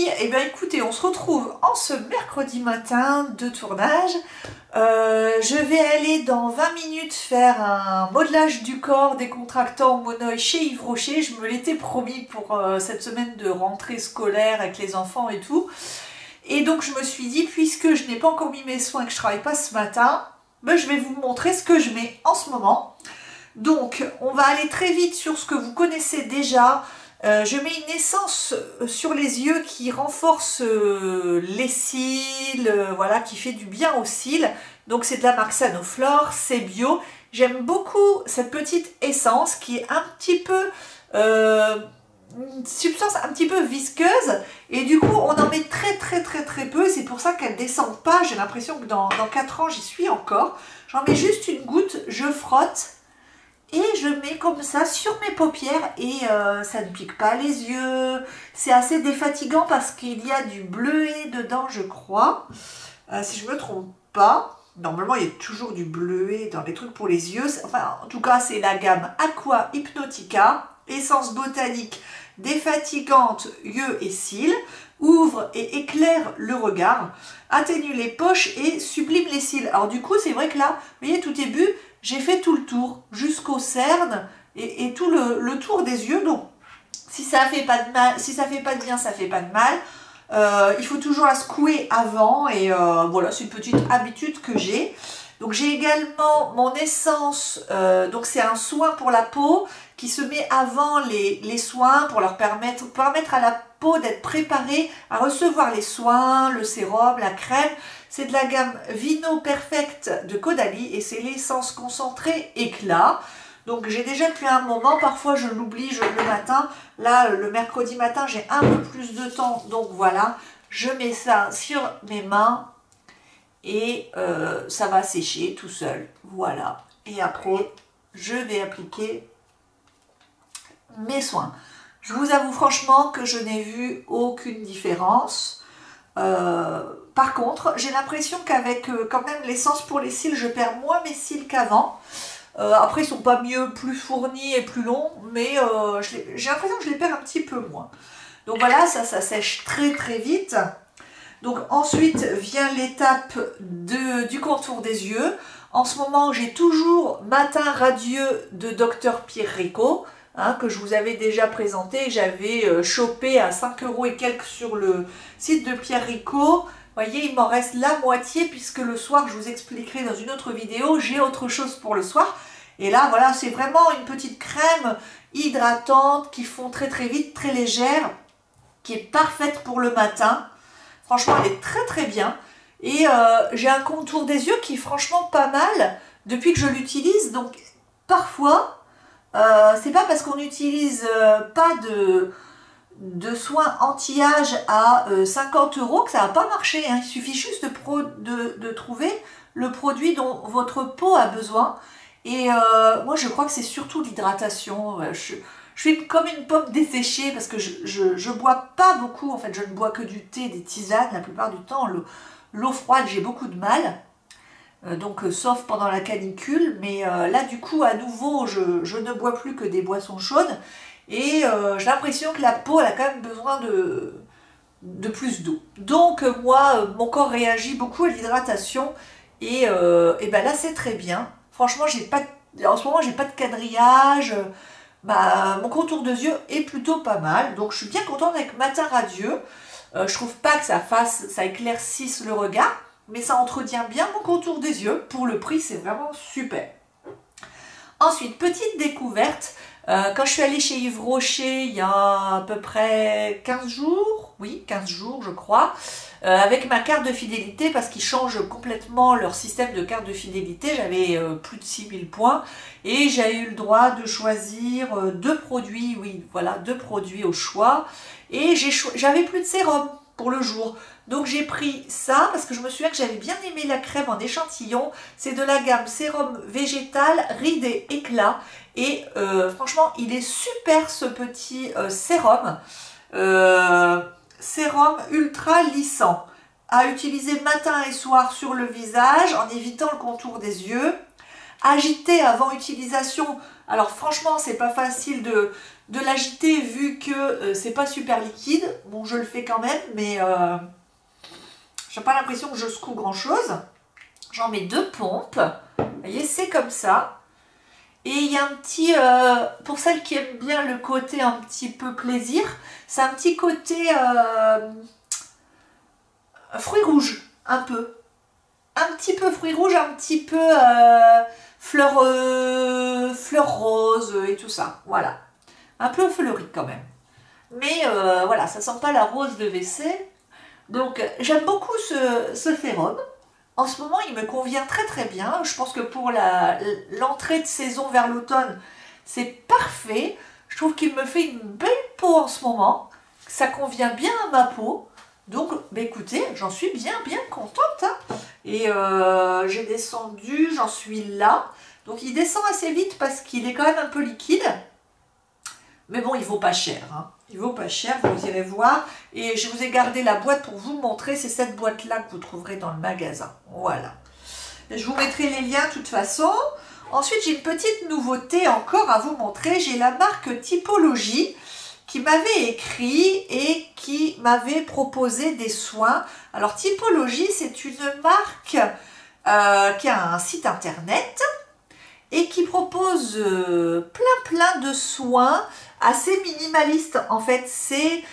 Eh bien écoutez, on se retrouve en ce mercredi matin de tournage. Je vais aller dans 20 minutes faire un modelage du corps décontractant monoï chez Yves Rocher. Je me l'étais promis pour cette semaine de rentrée scolaire avec les enfants et tout. Et donc je me suis dit, puisque je n'ai pas encore mis mes soins et que je ne travaille pas ce matin, ben, je vais vous montrer ce que je mets en ce moment. Donc on va aller très vite sur ce que vous connaissez déjà. Je mets une essence sur les yeux qui renforce les cils, voilà, qui fait du bien aux cils. Donc c'est de la marque Sanoflore, c'est bio. J'aime beaucoup cette petite essence qui est un petit peu, une substance un petit peu visqueuse. Et du coup on en met très peu. C'est pour ça qu'elle ne descend pas. J'ai l'impression que dans 4 ans j'y suis encore. J'en mets juste une goutte, je frotte. Et je mets comme ça sur mes paupières et ça ne pique pas les yeux. C'est assez défatigant parce qu'il y a du bleuet dedans, je crois. Si je ne me trompe pas. Normalement, il y a toujours du bleuet dans les trucs pour les yeux. Enfin, en tout cas, c'est la gamme Aqua Hypnotica. Essence botanique défatigante, yeux et cils. Ouvre et éclaire le regard. Atténue les poches et sublime les cils. Alors du coup, c'est vrai que là, vous voyez, tout début, j'ai fait tout le tour, jusqu'aux cernes et tout le tour des yeux. Donc, si ça fait pas de mal, si ça fait pas de bien, ça fait pas de mal. Il faut toujours la secouer avant et voilà, c'est une petite habitude que j'ai. Donc, j'ai également mon essence, donc c'est un soin pour la peau qui se met avant les soins pour leur permettre à la peau d'être préparée à recevoir les soins, le sérum, la crème. C'est de la gamme Vino Perfect de Caudalie et c'est l'essence concentrée éclat. Donc j'ai déjà depuis un moment, parfois je l'oublie le matin. Là, le mercredi matin, j'ai un peu plus de temps. Donc voilà, je mets ça sur mes mains et ça va sécher tout seul. Voilà. Et après, je vais appliquer mes soins. Je vous avoue franchement que je n'ai vu aucune différence. Par contre, j'ai l'impression qu'avec quand même l'essence pour les cils, je perds moins mes cils qu'avant. Après, ils sont pas mieux, plus fournis et plus longs, mais j'ai l'impression que je les perds un petit peu moins. Donc voilà, ça sèche très vite. Donc ensuite vient l'étape du contour des yeux. En ce moment, j'ai toujours Matin Radieux de Dr Pierre Rico. Hein, que je vous avais déjà présenté, que j'avais chopé à 5 € et quelques sur le site de Pierre Rico. Vous voyez, il m'en reste la moitié puisque le soir, je vous expliquerai dans une autre vidéo, j'ai autre chose pour le soir. Et là, voilà, c'est vraiment une petite crème hydratante qui fond très vite, très légère, qui est parfaite pour le matin. Franchement, elle est très bien. Et j'ai un contour des yeux qui est franchement pas mal depuis que je l'utilise. Donc, parfois... c'est pas parce qu'on n'utilise pas de soins anti-âge à 50 € que ça va pas marcher. Hein. Il suffit juste de trouver le produit dont votre peau a besoin. Et moi, je crois que c'est surtout l'hydratation. Je suis comme une pomme desséchée parce que je bois pas beaucoup. En fait, je ne bois que du thé, des tisanes la plupart du temps. L'eau froide, j'ai beaucoup de mal. Donc sauf pendant la canicule, mais là du coup à nouveau je ne bois plus que des boissons chaudes et j'ai l'impression que la peau elle a quand même besoin de plus d'eau. Donc moi mon corps réagit beaucoup à l'hydratation et ben là c'est très bien. Franchement en ce moment j'ai pas de quadrillage, mon contour de yeux est plutôt pas mal, donc je suis bien contente avec Matin Radieux. Je trouve pas que ça éclaircisse le regard. Mais ça entretient bien mon contour des yeux. Pour le prix, c'est vraiment super. Ensuite, petite découverte. Quand je suis allée chez Yves Rocher, il y a à peu près 15 jours. Oui, 15 jours, je crois. Avec ma carte de fidélité, parce qu'ils changent complètement leur système de carte de fidélité. J'avais plus de 6000 points. Et j'ai eu le droit de choisir 2 produits. Oui, voilà, 2 produits au choix. Et j'avais plus de sérum pour le jour. Donc j'ai pris ça parce que je me souviens que j'avais bien aimé la crème en échantillon. C'est de la gamme sérum végétal, rides et éclat. Et franchement, il est super ce petit sérum. Sérum ultra lissant. À utiliser matin et soir sur le visage en évitant le contour des yeux. agiter avant utilisation. Alors franchement, c'est pas facile de l'agiter vu que c'est pas super liquide. Bon, je le fais quand même, mais j'ai pas l'impression que je secoue grand chose. J'en mets 2 pompes. Vous voyez, c'est comme ça. Et il y a un petit, pour celles qui aiment bien le côté un petit peu plaisir, c'est un petit côté fruits rouges, un peu. Un petit peu fruits rouges, un petit peu fleurs roses et tout ça. Voilà. Un peu fleuri quand même. Mais voilà, ça sent pas la rose de WC. Donc j'aime beaucoup ce sérum. En ce moment, il me convient très très bien. Je pense que pour l'entrée de saison vers l'automne, c'est parfait. Je trouve qu'il me fait une belle peau en ce moment. Ça convient bien à ma peau. Donc, bah écoutez, j'en suis bien contente. Hein. Et j'ai descendu, j'en suis là. Donc, il descend assez vite parce qu'il est quand même un peu liquide. Mais bon, il vaut pas cher. Hein. Il vaut pas cher, vous irez voir. Et je vous ai gardé la boîte pour vous montrer. C'est cette boîte-là que vous trouverez dans le magasin. Voilà. Et je vous mettrai les liens de toute façon. Ensuite, j'ai une petite nouveauté encore à vous montrer. J'ai la marque Typologie qui m'avait écrit et qui m'avait proposé des soins. Alors, Typologie, c'est une marque qui a un site internet et qui propose plein de soins assez minimalistes. En fait, c'est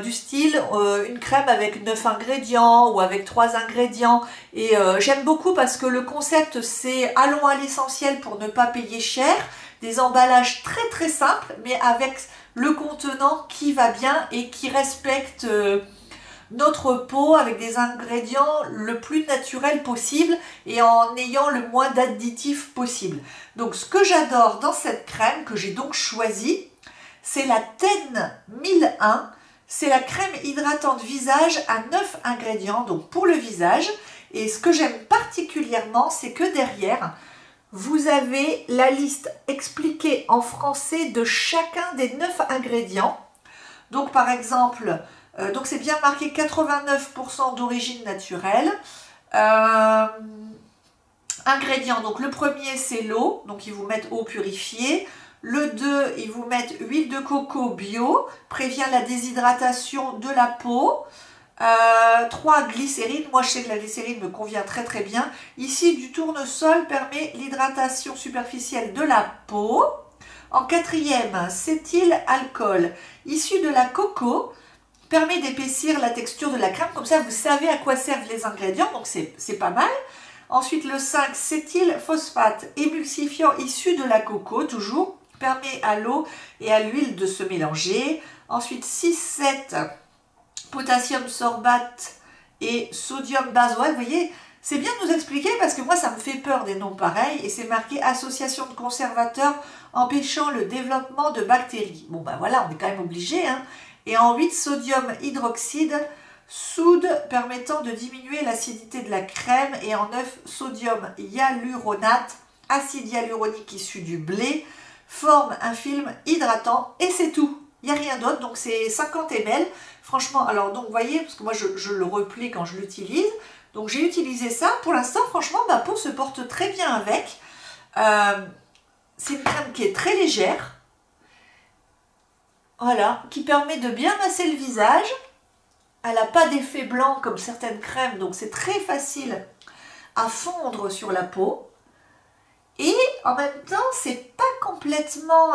du style une crème avec 9 ingrédients ou avec 3 ingrédients. Et j'aime beaucoup parce que le concept, c'est allons à l'essentiel pour ne pas payer cher. Des emballages très simples, mais avec le contenant qui va bien et qui respecte notre peau avec des ingrédients le plus naturels possible et en ayant le moins d'additifs possible. Donc ce que j'adore dans cette crème que j'ai donc choisie, c'est la Ten 1001. C'est la crème hydratante visage à 9 ingrédients, donc pour le visage. Et ce que j'aime particulièrement, c'est que derrière, vous avez la liste expliquée en français de chacun des 9 ingrédients. Donc par exemple, donc c'est bien marqué 89% d'origine naturelle. Ingrédients, donc le premier c'est l'eau, donc ils vous mettent eau purifiée. Le 2, ils vous mettent huile de coco bio, prévient la déshydratation de la peau. 3, glycérine. Moi, je sais que la glycérine me convient très bien. Ici, du tournesol permet l'hydratation superficielle de la peau. En 4e, cétylalcool, issu de la coco, permet d'épaissir la texture de la crème. Comme ça, vous savez à quoi servent les ingrédients, donc c'est pas mal. Ensuite, le 5, cétylphosphate, émulsifiant issu de la coco, toujours, permet à l'eau et à l'huile de se mélanger. Ensuite, 6, 7, potassium sorbate et sodium benzoate. Vous voyez, c'est bien de nous expliquer parce que moi, ça me fait peur des noms pareils. Et c'est marqué association de conservateurs empêchant le développement de bactéries. Bon, ben voilà, on est quand même obligé. Hein. Et en 8, sodium hydroxyde, soude permettant de diminuer l'acidité de la crème. Et en 9, sodium hyaluronate, acide hyaluronique issu du blé, forme un film hydratant. Et c'est tout. Il n'y a rien d'autre, donc c'est 50 ml. Franchement, alors donc vous voyez, parce que moi je le replie quand je l'utilise. Donc j'ai utilisé ça. Pour l'instant, franchement, ma peau se porte très bien avec. C'est une crème qui est très légère. Voilà, qui permet de bien masser le visage. Elle n'a pas d'effet blanc comme certaines crèmes, donc c'est très facile à fondre sur la peau. Et en même temps, c'est pas complètement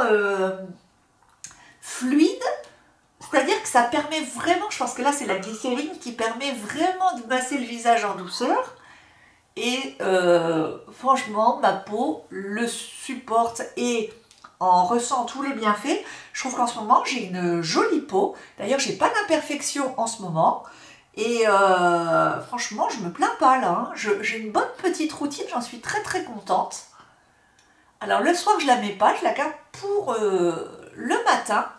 fluide. C'est-à-dire que ça permet vraiment, je pense que là c'est la glycérine qui permet vraiment de masser le visage en douceur. Et franchement, ma peau le supporte et en ressent tous les bienfaits. Je trouve qu'en ce moment, j'ai une jolie peau. D'ailleurs, j'ai pas d'imperfection en ce moment. Et franchement, je me plains pas là. Hein. J'ai une bonne petite routine, j'en suis très contente. Alors le soir, je la mets pas, je la garde pour le matin.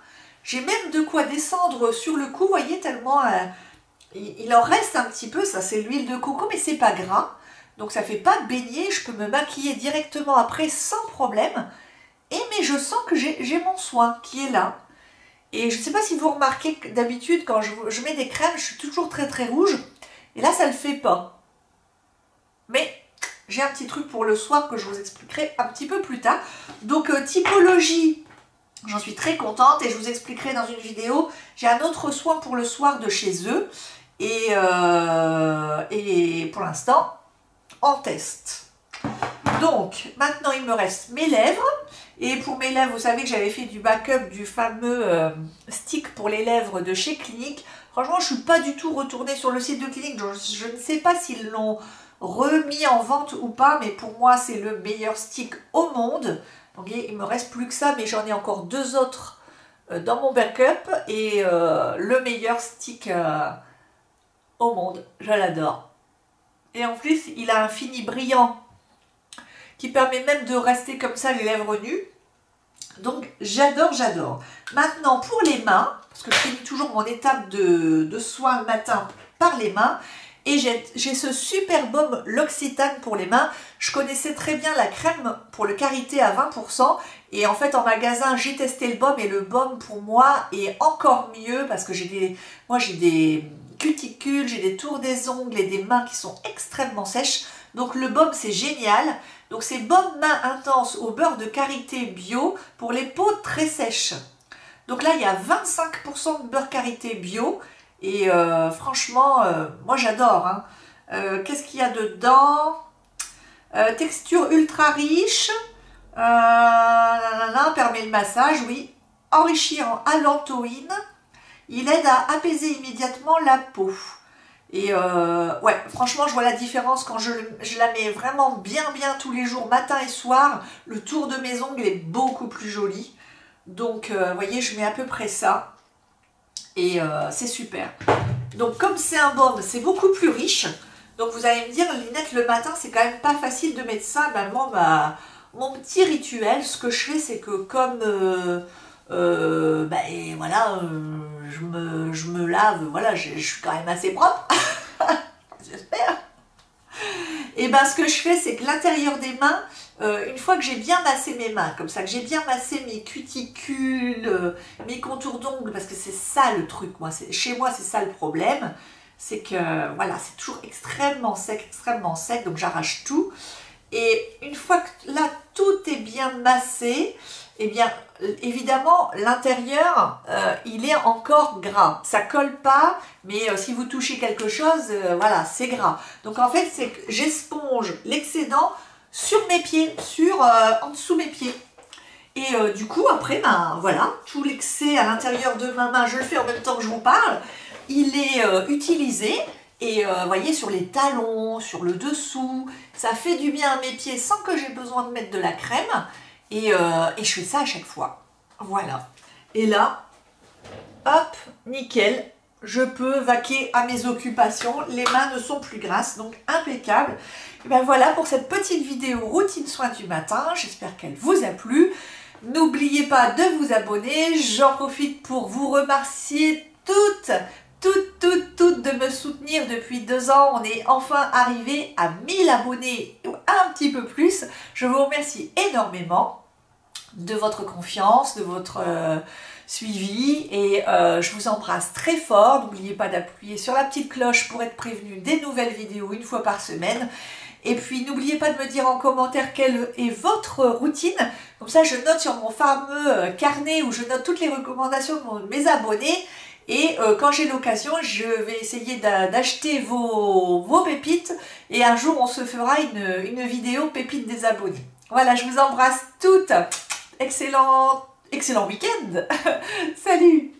J'ai même de quoi descendre sur le cou, vous voyez, tellement il en reste un petit peu. Ça, c'est l'huile de coco, mais c'est pas gras. Donc ça fait pas baigner, je peux me maquiller directement après sans problème. Mais je sens que j'ai mon soin qui est là. Et je ne sais pas si vous remarquez que d'habitude, quand je mets des crèmes, je suis toujours très rouge. Et là, ça ne le fait pas. Mais j'ai un petit truc pour le soir que je vous expliquerai un petit peu plus tard. Donc typologie, j'en suis très contente et je vous expliquerai dans une vidéo. J'ai un autre soin pour le soir de chez eux et pour l'instant, en test. Donc maintenant il me reste mes lèvres. Et pour mes lèvres, vous savez que j'avais fait du backup du fameux stick pour les lèvres de chez Clinique. Franchement, je ne suis pas du tout retournée sur le site de Clinique. Je ne sais pas s'ils l'ont remis en vente ou pas, mais pour moi, c'est le meilleur stick au monde. Donc, il ne me reste plus que ça, mais j'en ai encore 2 autres dans mon backup. Et le meilleur stick au monde, je l'adore. Et en plus, il a un fini brillant qui permet même de rester comme ça les lèvres nues. Donc j'adore, j'adore. Maintenant pour les mains, parce que je finis toujours mon étape de soin le matin par les mains, et j'ai ce super baume L'Occitane pour les mains. Je connaissais très bien la crème pour le karité à 20%, et en fait en magasin j'ai testé le baume, et le baume pour moi est encore mieux, parce que j'ai des cuticules, j'ai des tours des ongles et des mains qui sont extrêmement sèches. Donc le baume c'est génial. Donc c'est baume main intense au beurre de karité bio pour les peaux très sèches. Donc là il y a 25% de beurre karité bio et franchement moi j'adore. Hein. Qu'est-ce qu'il y a dedans? Texture ultra riche, permet le massage, oui. Enrichi en allantoïne, il aide à apaiser immédiatement la peau. Et ouais, franchement, je vois la différence quand je la mets vraiment bien tous les jours, matin et soir. Le tour de mes ongles est beaucoup plus joli. Donc, vous voyez, je mets à peu près ça. Et c'est super. Donc, comme c'est un baume, c'est beaucoup plus riche. Donc, vous allez me dire, Linette, le matin, c'est quand même pas facile de mettre ça. Ben, moi, mon petit rituel, ce que je fais, c'est que comme... ben, voilà... je me lave, voilà, je suis quand même assez propre, j'espère. Et ben ce que je fais, c'est que l'intérieur des mains, une fois que j'ai bien massé mes mains, comme ça, que j'ai bien massé mes cuticules, mes contours d'ongles, parce que c'est ça le truc, chez moi c'est ça le problème, c'est que voilà, c'est toujours extrêmement sec, donc j'arrache tout. Et une fois que là tout est bien massé, eh bien, évidemment, l'intérieur, il est encore gras. Ça colle pas, mais si vous touchez quelque chose, voilà, c'est gras. Donc, en fait, c'est que j'esponge l'excédent sur mes pieds, en dessous mes pieds. Et du coup, après, ben, voilà, tout l'excès à l'intérieur de ma main, je le fais en même temps que je vous parle, il est utilisé. Et vous voyez, sur les talons, sur le dessous, ça fait du bien à mes pieds sans que j'ai besoin de mettre de la crème. Et je fais ça à chaque fois. Voilà. Et là, hop, nickel. Je peux vaquer à mes occupations. Les mains ne sont plus grasses, donc impeccable. Et ben voilà pour cette petite vidéo routine soin du matin. J'espère qu'elle vous a plu. N'oubliez pas de vous abonner. J'en profite pour vous remercier toutes de me soutenir depuis 2 ans. On est enfin arrivé à 1000 abonnés, un petit peu plus. Je vous remercie énormément de votre confiance, de votre suivi et je vous embrasse très fort. N'oubliez pas d'appuyer sur la petite cloche pour être prévenu des nouvelles vidéos 1 fois par semaine. Et puis n'oubliez pas de me dire en commentaire quelle est votre routine. Comme ça je note sur mon fameux carnet où je note toutes les recommandations de mes abonnés. Et quand j'ai l'occasion, je vais essayer d'acheter vos pépites. Et un jour, on se fera une vidéo pépites des abonnés. Voilà, je vous embrasse toutes. Excellent week-end. Salut.